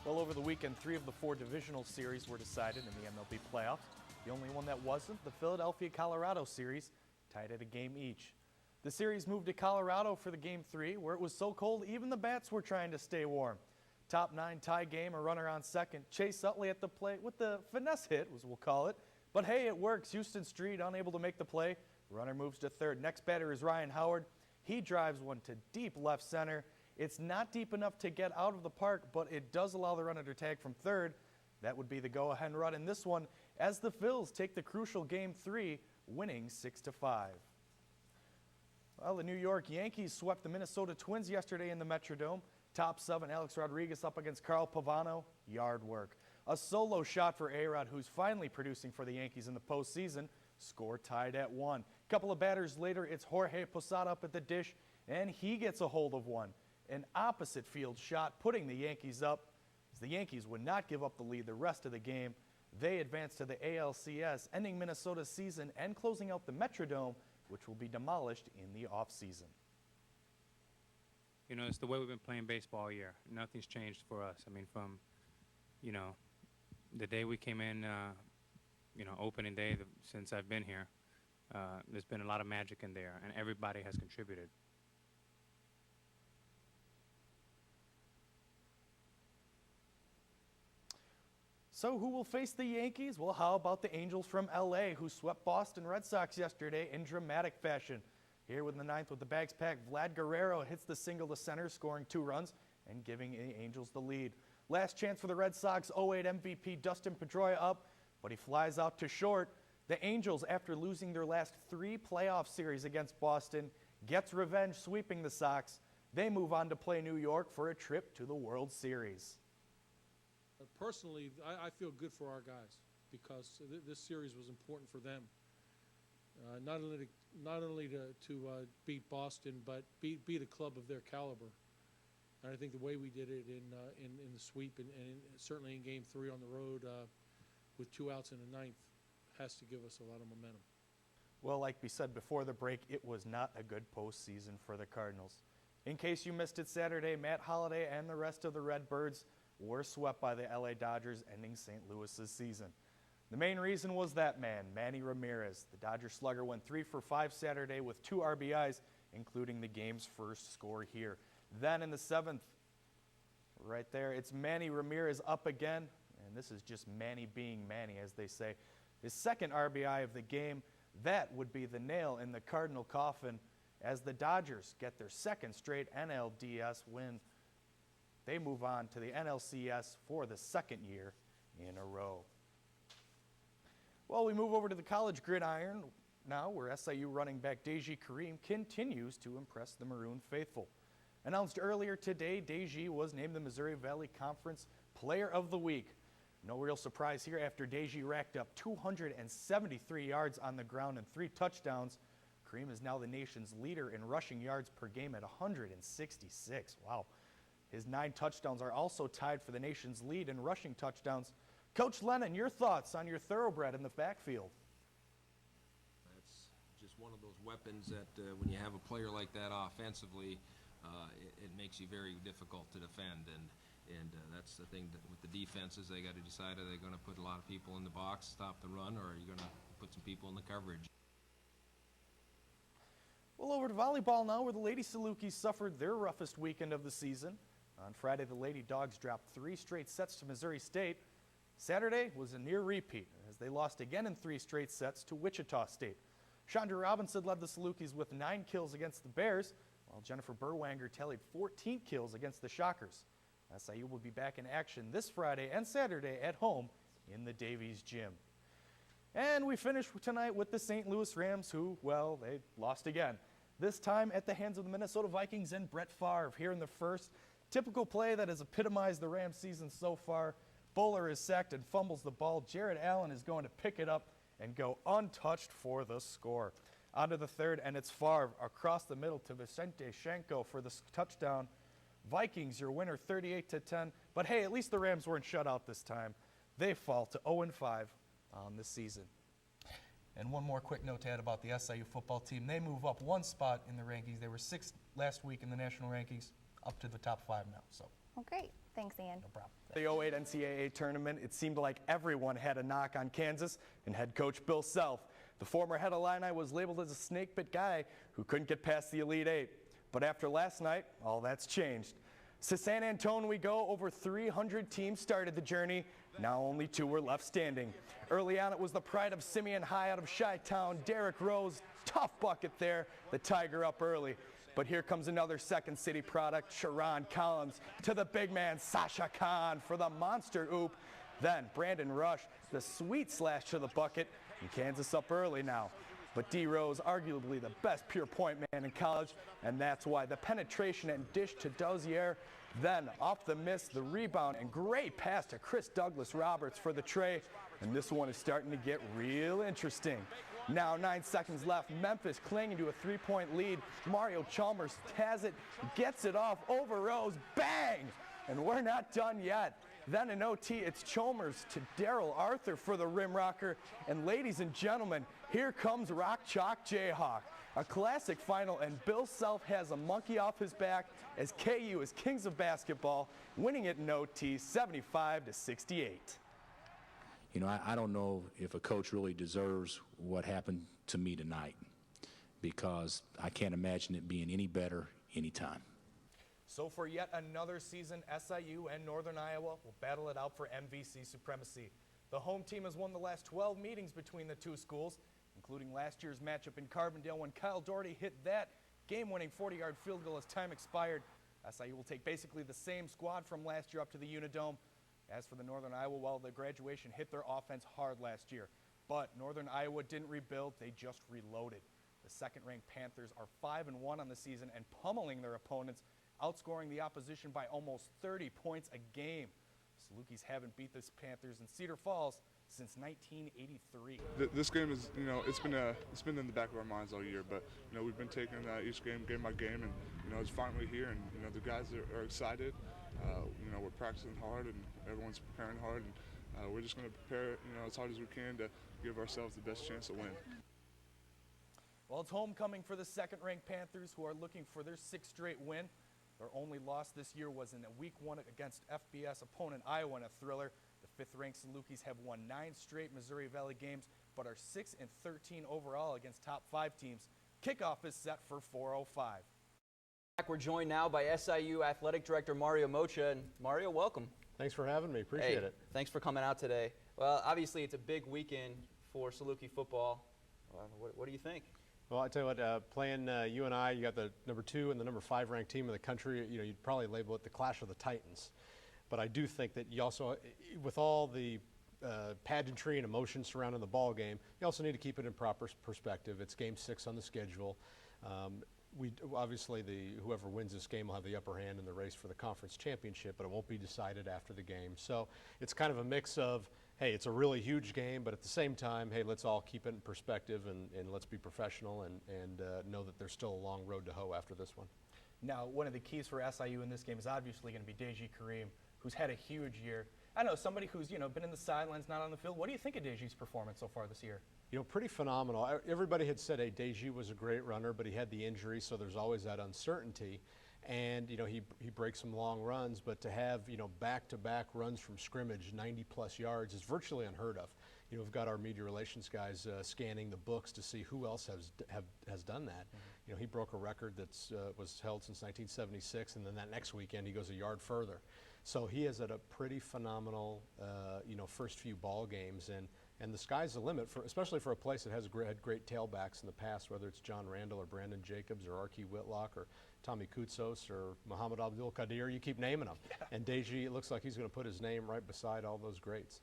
Well, over the weekend, 3 of the 4 divisional series were decided in the MLB playoffs. The only one that wasn't, the Philadelphia-Colorado series, tied at a game each. The series moved to Colorado for the Game 3, where it was so cold even the bats were trying to stay warm. Top 9 tie game, a runner on second. Chase Utley at the plate with the finesse hit, as we'll call it. But hey, it works. Houston Street unable to make the play. Runner moves to third. Next batter is Ryan Howard. He drives one to deep left center. It's not deep enough to get out of the park, but it does allow the runner to tag from third. That would be the go-ahead run in this one as the Phils take the crucial Game 3, winning 6-5. Well, the New York Yankees swept the Minnesota Twins yesterday in the Metrodome. Top 7, Alex Rodriguez up against Carl Pavano. Yard work. A solo shot for A-Rod, who's finally producing for the Yankees in the postseason. Score tied at 1. Couple of batters later, it's Jorge Posada up at the dish, and he gets a hold of one. An opposite field shot, putting the Yankees up. As the Yankees would not give up the lead the rest of the game, they advance to the ALCS, ending Minnesota's season and closing out the Metrodome, which will be demolished in the offseason. You know, it's the way we've been playing baseball all year. Nothing's changed for us. I mean, from, the day we came in, opening day since I've been here, there's been a lot of magic in there, and everybody has contributed. So who will face the Yankees? Well, how about the Angels from LA, who swept Boston Red Sox yesterday in dramatic fashion. Here with the 9th with the bags packed, Vlad Guerrero hits the single to center, scoring 2 runs and giving the Angels the lead. Last chance for the Red Sox, 08 MVP Dustin Pedroia up, but he flies out to short. The Angels, after losing their last 3 playoff series against Boston, gets revenge sweeping the Sox. They move on to play New York for a trip to the World Series. Personally, I feel good for our guys because this series was important for them. Not only to beat Boston, but beat a club of their caliber. And I think the way we did it in the sweep and certainly in Game 3 on the road with 2 outs in the 9th has to give us a lot of momentum. Well, like we said before the break, it was not a good postseason for the Cardinals. In case you missed it Saturday, Matt Holliday and the rest of the Redbirds were swept by the LA Dodgers, ending St. Louis's season. The main reason was that man, Manny Ramirez. The Dodger slugger went 3 for 5 Saturday with 2 RBIs, including the game's first score here. Then in the 7th, right there, it's Manny Ramirez up again, and this is just Manny being Manny, as they say. His second RBI of the game, that would be the nail in the Cardinal coffin as the Dodgers get their second straight NLDS win. They move on to the NLCS for the second year in a row. Well, we move over to the college gridiron now, where SIU running back Deji Kareem continues to impress the Maroon faithful. Announced earlier today, Deji was named the Missouri Valley Conference Player of the Week. No real surprise here after Deji racked up 273 yards on the ground and 3 touchdowns. Kareem is now the nation's leader in rushing yards per game at 166. Wow. His 9 touchdowns are also tied for the nation's lead in rushing touchdowns. Coach Lennon, your thoughts on your thoroughbred in the backfield? That's just one of those weapons that when you have a player like that offensively, it makes you very difficult to defend. And that's the thing with the defenses. They got to decide, are they going to put a lot of people in the box, stop the run, or are you going to put some people in the coverage? Well, over to volleyball now, where the Lady Salukis suffered their roughest weekend of the season. On Friday, the Lady Dogs dropped 3 straight sets to Missouri State. Saturday was a near repeat, as they lost again in 3 straight sets to Wichita State. Chandra Robinson led the Salukis with 9 kills against the Bears, while Jennifer Burwanger tallied 14 kills against the Shockers. SIU will be back in action this Friday and Saturday at home in the Davies Gym. And we finish tonight with the St. Louis Rams, who, well, they lost again. This time at the hands of the Minnesota Vikings and Brett Favre here in the first. Typical play that has epitomized the Rams season so far. Bowler is sacked and fumbles the ball. Jared Allen is going to pick it up and go untouched for the score. On to the third, and it's Favre across the middle to Vicente Shenko for the touchdown. Vikings, your winner 38-10. But hey, at least the Rams weren't shut out this time. They fall to 0-5 on the season. And one more quick note to add about the SIU football team. They move up 1 spot in the rankings. They were 6th last week in the national rankings, up to the top 5 now. So. Well, great. Thanks, Ian. The '08 NCAA tournament, it seemed like everyone had a knock on Kansas, and head coach Bill Self, the former head Illini, was labeled as a snake-bit guy who couldn't get past the Elite Eight. But after last night, all that's changed. To San Antonio we go. Over 300 teams started the journey. Now only 2 were left standing. Early on, it was the pride of Simeon High out of Chi-Town, Derrick Rose. Tough bucket there, the Tiger up early. But here comes another Second City product, Sharon Collins, to the big man, Sasha Khan, for the monster oop. Then Brandon Rush, the sweet slash to the bucket, and Kansas up early now. But D. Rose, arguably the best pure point man in college, and that's why the penetration and dish to Dozier. Then off the miss, the rebound, and great pass to Chris Douglas Roberts for the tray. And this one is starting to get real interesting. Now 9 seconds left. Memphis clinging to a 3-point lead. Mario Chalmers has it, gets it off over Rose. Bang! And we're not done yet. Then in OT, it's Chalmers to Darrell Arthur for the rim rocker. And ladies and gentlemen, here comes Rock Chalk Jayhawk. A classic final, and Bill Self has a monkey off his back as KU is kings of basketball, winning it in OT 75-68. You know, I don't know if a coach really deserves what happened to me tonight, because I can't imagine it being any better anytime. So for yet another season, SIU and Northern Iowa will battle it out for MVC supremacy. The home team has won the last 12 meetings between the two schools, including last year's matchup in Carbondale when Kyle Doherty hit that game-winning 40-yard field goal as time expired. SIU will take basically the same squad from last year up to the Unidome. As for the Northern Iowa, well, the graduation hit their offense hard last year. But Northern Iowa didn't rebuild, they just reloaded. The second-ranked Panthers are 5-1 on the season and pummeling their opponents, outscoring the opposition by almost 30 points a game. Salukis haven't beat the Panthers in Cedar Falls since 1983. This game is, you know, it's been in the back of our minds all year, but you know, we've been taking each game by game, and you know, it's finally here, and you know, the guys are excited. You know, we're practicing hard, and everyone's preparing hard, and we're just going to prepare, you know, as hard as we can to give ourselves the best chance to win. Well, it's homecoming for the second-ranked Panthers, who are looking for their 6th straight win. Their only loss this year was in a Week 1 against FBS opponent Iowa in a thriller. The 5th-ranked Salukis have won 9 straight Missouri Valley games, but are 6-13 overall against top 5 teams. Kickoff is set for 4:05. We're joined now by SIU Athletic Director Mario Mocha. And Mario, welcome. Thanks for having me. Appreciate it. Thanks for coming out today. Well, obviously it's a big weekend for Saluki football. What do you think? Well, I tell you what, playing UNI, you got the number 2 and the number 5 ranked team in the country. You know, you'd probably label it the Clash of the Titans. But I do think that you also, with all the pageantry and emotion surrounding the ball game, you also need to keep it in proper perspective. It's game 6 on the schedule. Obviously, whoever wins this game will have the upper hand in the race for the conference championship, but it won't be decided after the game. So it's kind of a mix of, hey, it's a really huge game, but at the same time, hey, let's all keep it in perspective and let's be professional and know that there's still a long road to hoe after this one. Now, one of the keys for SIU in this game is obviously going to be Deji Kareem, who's had a huge year. I know, somebody who's, you know, been in the sidelines, not on the field. What do you think of Deji's performance so far this year? You know, pretty phenomenal. Everybody had said, hey, Deji was a great runner, but he had the injury, so there's always that uncertainty. And, you know, he breaks some long runs, but to have, you know, back-to-back runs from scrimmage, 90-plus yards, is virtually unheard of. You know, we've got our media relations guys scanning the books to see who else has done that. You know, he broke a record that's was held since 1976, and then that next weekend he goes a yard further. So he has had a pretty phenomenal, you know, first few ball games, and the sky's the limit, especially for a place that has had great tailbacks in the past, whether it's John Randall or Brandon Jacobs or Archie Whitlock or Tommy Koutsos or Muhammad Abdul Qadir. You keep naming them. And Deji, it looks like he's going to put his name right beside all those greats.